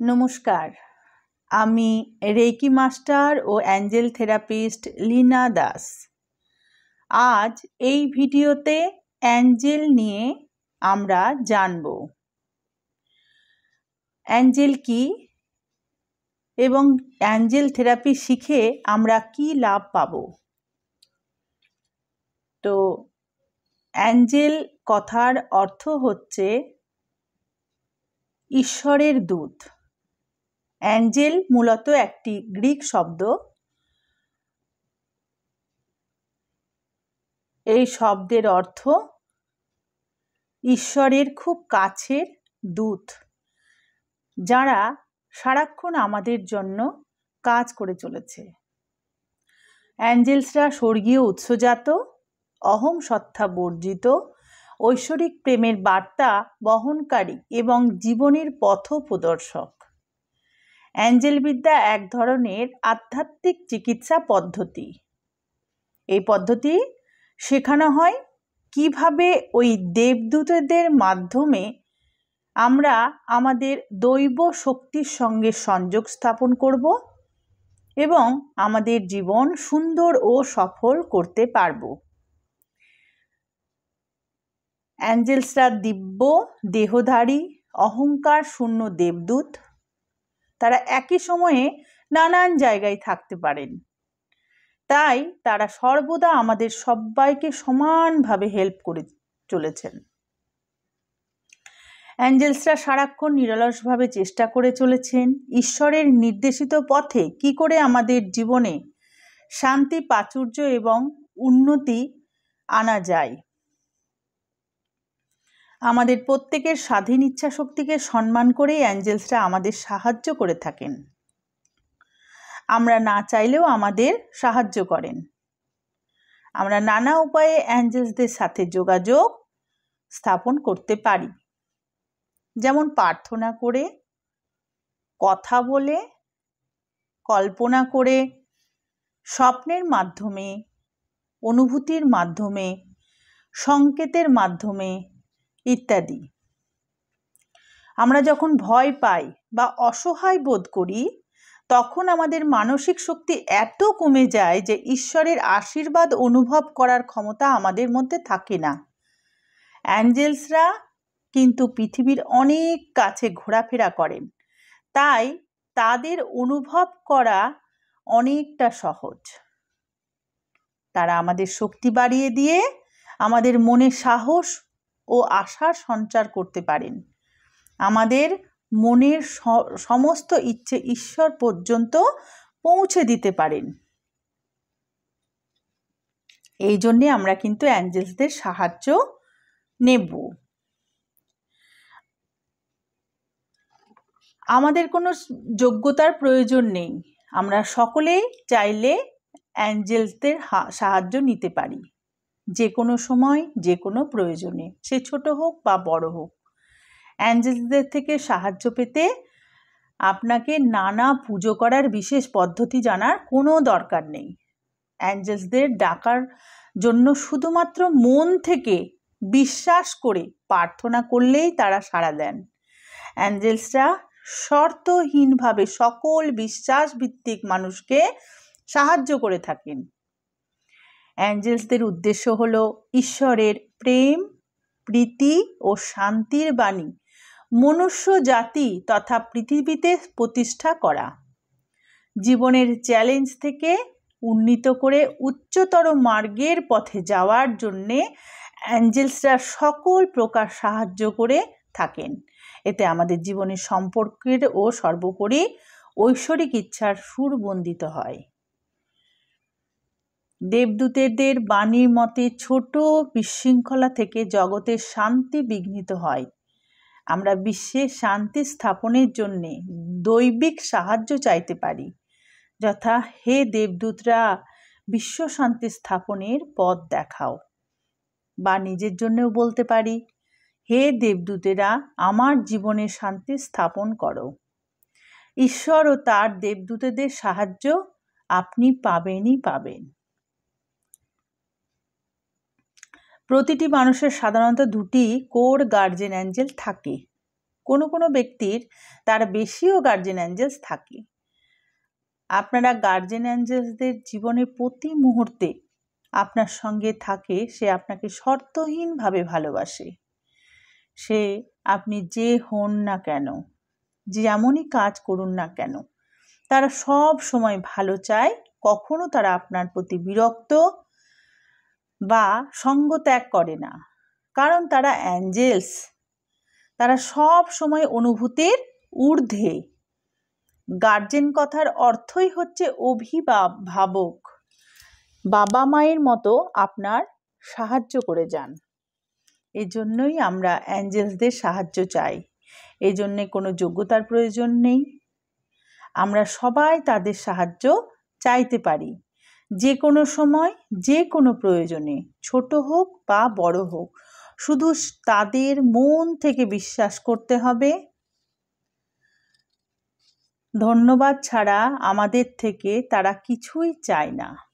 নমস্কার, আমি reiki master ও Angel therapist Leena Das. আজ এই ভিডিওতে অ্যাঞ্জেল নিয়ে আমরা জানব অ্যাঞ্জেল কি এবং অ্যাঞ্জেল থেরাপি শিখে আমরা কি লাভ পাব। তো অ্যাঞ্জেল কথার অর্থ হচ্ছে ঈশ্বরের দূত। অ্যাঞ্জেল মূলত একটি গ্রিক শব্দ। এই শব্দের অর্থ ঈশ্বরের খুব কাছের দূত, যারা সারাক্ষণ আমাদের জন্য কাজ করে চলেছে। অ্যাঞ্জেলসরা স্বর্গীয় উৎসজাত, অহং সত্তা বর্জিত, ঐশ্বরিক প্রেমের বার্তা বহনকারী এবং জীবনের পথ প্রদর্শক। অ্যাঞ্জেল বিদ্যা এক ধরনের আধ্যাত্মিক চিকিৎসা পদ্ধতি। এই পদ্ধতি শেখানো হয় কিভাবে ওই দেবদূতদের মাধ্যমে আমরা আমাদের দৈব শক্তির সঙ্গে সংযোগ স্থাপন করব এবং আমাদের জীবন সুন্দর ও সফল করতে পারব। অ্যাঞ্জেলসরা দিব্য দেহধারী অহংকার শূন্য দেবদূত। তারা একই সময়ে নানান জায়গায় থাকতে পারেন, তাই তারা সর্বদা আমাদের সবাইকে সমানভাবে হেল্প করে চলেছেন। অ্যাঞ্জেলসরা সারাক্ষণ নিরলসভাবে চেষ্টা করে চলেছেন ঈশ্বরের নির্দেশিত পথে কি করে আমাদের জীবনে শান্তি, প্রাচুর্য এবং উন্নতি আনা যায়। আমাদের প্রত্যেকের স্বাধীন ইচ্ছা শক্তিকে সম্মান করেই অ্যাঞ্জেলসরা আমাদের সাহায্য করে থাকেন। আমরা না চাইলেও আমাদের সাহায্য করেন। আমরা নানা উপায়ে অ্যাঞ্জেলসদের সাথে যোগাযোগ স্থাপন করতে পারি, যেমন প্রার্থনা করে, কথা বলে, কল্পনা করে, স্বপ্নের মাধ্যমে, অনুভূতির মাধ্যমে, সংকেতের মাধ্যমে ইত্যাদি। আমরা যখন ভয় পাই বা অসহায় বোধ করি, তখন আমাদের মানসিক শক্তি এত কমে যায় যে ঈশ্বরের আশীর্বাদ অনুভব করার ক্ষমতা আমাদের মধ্যে থাকে না। অ্যাঞ্জেলসরা কিন্তু পৃথিবীর অনেক কাছে ঘোরাফেরা করেন, তাই তাদের অনুভব করা অনেকটা সহজ। তারা আমাদের শক্তি বাড়িয়ে দিয়ে আমাদের মনে সাহস ও আশার সঞ্চার করতে পারেন। আমাদের মনের সমস্ত ইচ্ছে ঈশ্বর পর্যন্ত পৌঁছে দিতে পারেন। এই জন্যে আমরা কিন্তু অ্যাঞ্জেলসদের সাহায্য নেব। আমাদের কোনো যোগ্যতার প্রয়োজন নেই। আমরা সকলেই চাইলে অ্যাঞ্জেলসদের সাহায্য নিতে পারি, যে কোনো সময়, যে কোনো প্রয়োজনে, সে ছোট হোক বা বড় হোক। অ্যাঞ্জেলসদের থেকে সাহায্য পেতে আপনাকে নানা পুজো করার বিশেষ পদ্ধতি জানার কোনো দরকার নেই। অ্যাঞ্জেলসদের ডাকার জন্য শুধুমাত্র মন থেকে বিশ্বাস করে প্রার্থনা করলেই তারা সাড়া দেন। অ্যাঞ্জেলসরা শর্তহীনভাবে সকল বিশ্বাসভিত্তিক মানুষকে সাহায্য করে থাকেন। অ্যাঞ্জেলসদের উদ্দেশ্য হলো ঈশ্বরের প্রেম, প্রীতি ও শান্তির বাণী মনুষ্য জাতি তথা পৃথিবীতে প্রতিষ্ঠা করা, জীবনের চ্যালেঞ্জ থেকে উন্নীত করে উচ্চতর মার্গের পথে যাওয়ার জন্যে অ্যাঞ্জেলসরা সকল প্রকার সাহায্য করে থাকেন। এতে আমাদের জীবনের সম্পর্কের ও সর্বোপরি ঐশ্বরিক ইচ্ছার সুর বন্দিত হয়। দেবদূতদের বাণীর মতে ছোট বিশৃঙ্খলা থেকে জগতের শান্তি বিঘ্নিত হয়। আমরা বিশ্বে শান্তি স্থাপনের জন্যে দৈবিক সাহায্য চাইতে পারি, যথা হে দেবদূতরা, বিশ্ব শান্তি স্থাপনের পথ দেখাও। বা নিজের জন্যও বলতে পারি, হে দেবদূতেরা, আমার জীবনে শান্তি স্থাপন করো। ঈশ্বর ও তার দেবদূতদের সাহায্য আপনি পাবেনই পাবেন। প্রতিটি মানুষের সাধারণত দুটি কোর গার্জিয়ান অ্যাঞ্জেল থাকে। কোনো কোনো ব্যক্তির তার বেশিও গার্জেন অ্যাঞ্জেলস থাকে। আপনারা গার্জেন অ্যাঞ্জেলসদের জীবনে প্রতি মুহূর্তে আপনার সঙ্গে থাকে, সে আপনাকে শর্তহীনভাবে ভালোবাসে। সে আপনি যে হন না কেন, যেমনই কাজ করুন না কেন, তারা সব সময় ভালো চায়। কখনো তারা আপনার প্রতি বিরক্ত বা সঙ্গ ত্যাগ করে না, কারণ তারা অ্যাঞ্জেলস। তারা সব সময় অনুভূতির ঊর্ধ্বে। গার্জেন কথার অর্থই হচ্ছে অভিভাবক, বাবা মায়ের মতো আপনার সাহায্য করে যান। এই জন্যই আমরা অ্যাঞ্জেলসদের সাহায্য চাই। এই জন্যে কোনো যোগ্যতার প্রয়োজন নেই। আমরা সবাই তাদের সাহায্য চাইতে পারি, যে কোনো সময়, যে কোনো প্রয়োজনে, ছোট হোক বা বড় হোক। শুধু তাদের মন থেকে বিশ্বাস করতে হবে। ধন্যবাদ ছাড়া আমাদের থেকে তারা কিছুই চায় না।